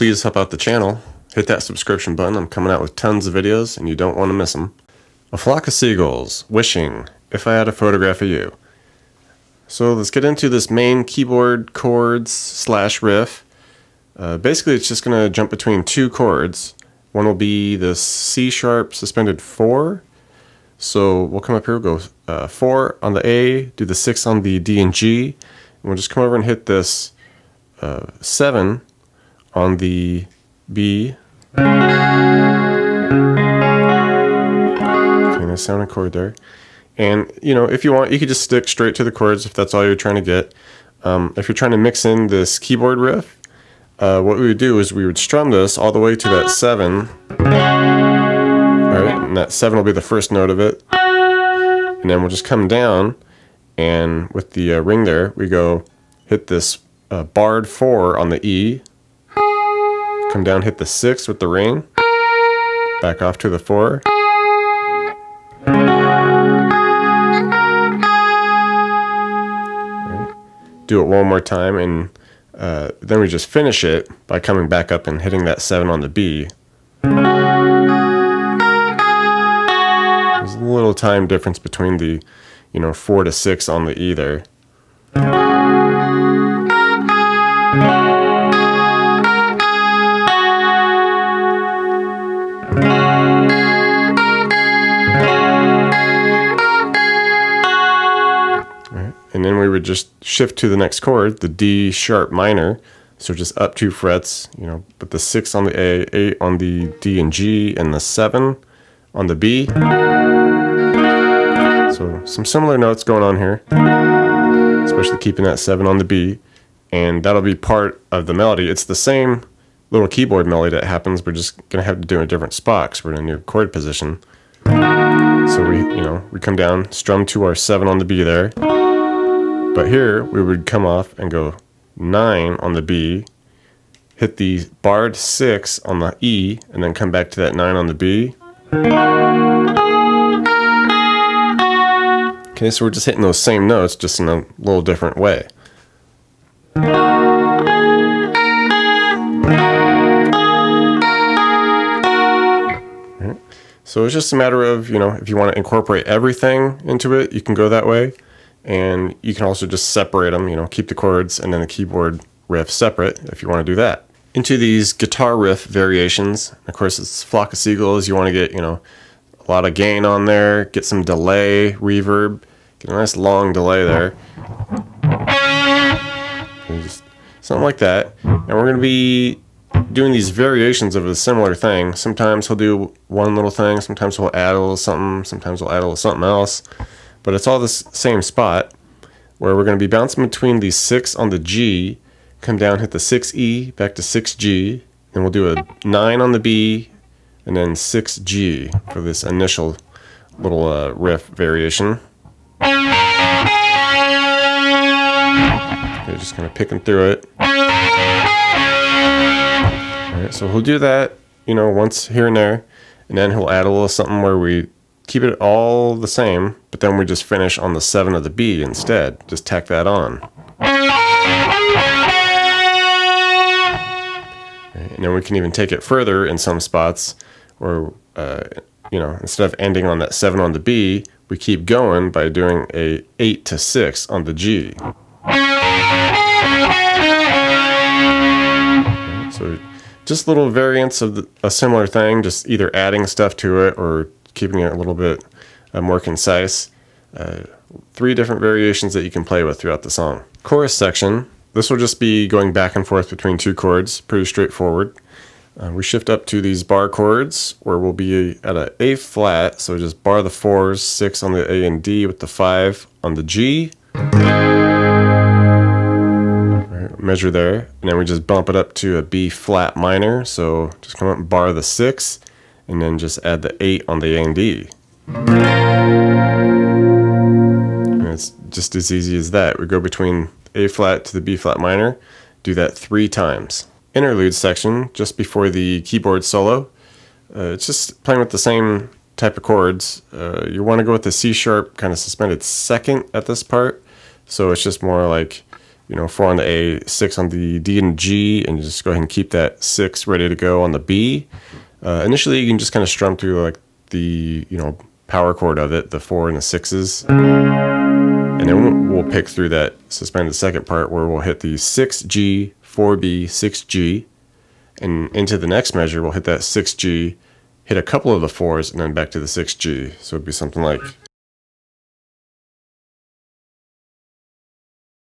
please help out the channel. Hit that subscription button. I'm coming out with tons of videos and you don't want to miss them. A flock of seagulls, wishing, if I had a photograph of you. So let's get into this main keyboard chords / riff. Basically it's just going to jump between two chords. One will be the C sharp suspended 4. So we'll come up here, we'll go 4 on the A, do the 6 on the D and G, and we'll just come over and hit this 7 on the B. Okay, nice sounding chord there. And if you want, you could just stick straight to the chords if that's all you're trying to get. If you're trying to mix in this keyboard riff, what we would do is we would strum this all the way to that 7. Alright, and that 7 will be the first note of it. And then we'll just come down, and with the ring there, we go hit this barred 4 on the E. Come down, hit the 6 with the ring. Back off to the 4. Right. Do it one more time, and then we just finish it by coming back up and hitting that 7 on the B. There's a little time difference between the 4 to 6 on the E there. And then we would just shift to the next chord, the D sharp minor. So just up 2 frets, but the 6 on the A, 8 on the D and G, and the 7 on the B. So some similar notes going on here, especially keeping that 7 on the B. And that'll be part of the melody. It's the same little keyboard melody that happens. We're just going to have to do a different spot because we're in a new chord position. So we come down, strum to our 7 on the B there. But here we would come off and go 9 on the B, hit the barred 6 on the E, and then come back to that 9 on the B. Okay, so we're just hitting those same notes, just in a little different way. Right. So it's just a matter of, if you want to incorporate everything into it, you can go that way. And you can also just separate them, keep the chords and then the keyboard riff separate if you want to do that. Into these guitar riff variations, of course it's flock of seagulls, you want to get, a lot of gain on there, get some delay, reverb, get a nice long delay there. Just something like that. And we're going to be doing these variations of a similar thing. Sometimes he'll do one little thing, sometimes we'll add a little something, sometimes we'll add a little something else. But it's all this same spot where we're going to be bouncing between the 6 on the G, come down, hit the 6E, back to 6G, and we'll do a 9 on the B, and then 6G for this initial little riff variation. Okay, just kind of picking through it. Alright, so he'll do that, once here and there, and then he'll add a little something where we keep it all the same, but then we just finish on the 7 of the B instead. Just tack that on. And then we can even take it further in some spots where, instead of ending on that 7 on the B, we keep going by doing a 8 to 6 on the G. So just little variants of a similar thing, just either adding stuff to it or keeping it a little bit more concise. 3 different variations that you can play with throughout the song. Chorus section, this will just be going back and forth between 2 chords, pretty straightforward. We shift up to these bar chords where we'll be at an A flat, so just bar the 4s, 6 on the A and D with the 5 on the G. Right, measure there, and then we just bump it up to a B flat minor, so just come up and bar the 6, and then just add the 8 on the A and D. And it's just as easy as that. We go between A flat to the B flat minor, do that 3 times. Interlude section, just before the keyboard solo. It's just playing with the same type of chords. You want to go with the C sharp kind of suspended 2nd at this part. So it's just more like you know, 4 on the A, 6 on the D and G, and you just go ahead and keep that 6 ready to go on the B. Initially, you can just kind of strum through like the, you know, power chord of it, the 4 and the 6s. And then we'll pick through that suspended second part where we'll hit the 6G, 4B, 6G. And into the next measure, we'll hit that 6G, hit a couple of the 4s, and then back to the 6G. So it'd be something like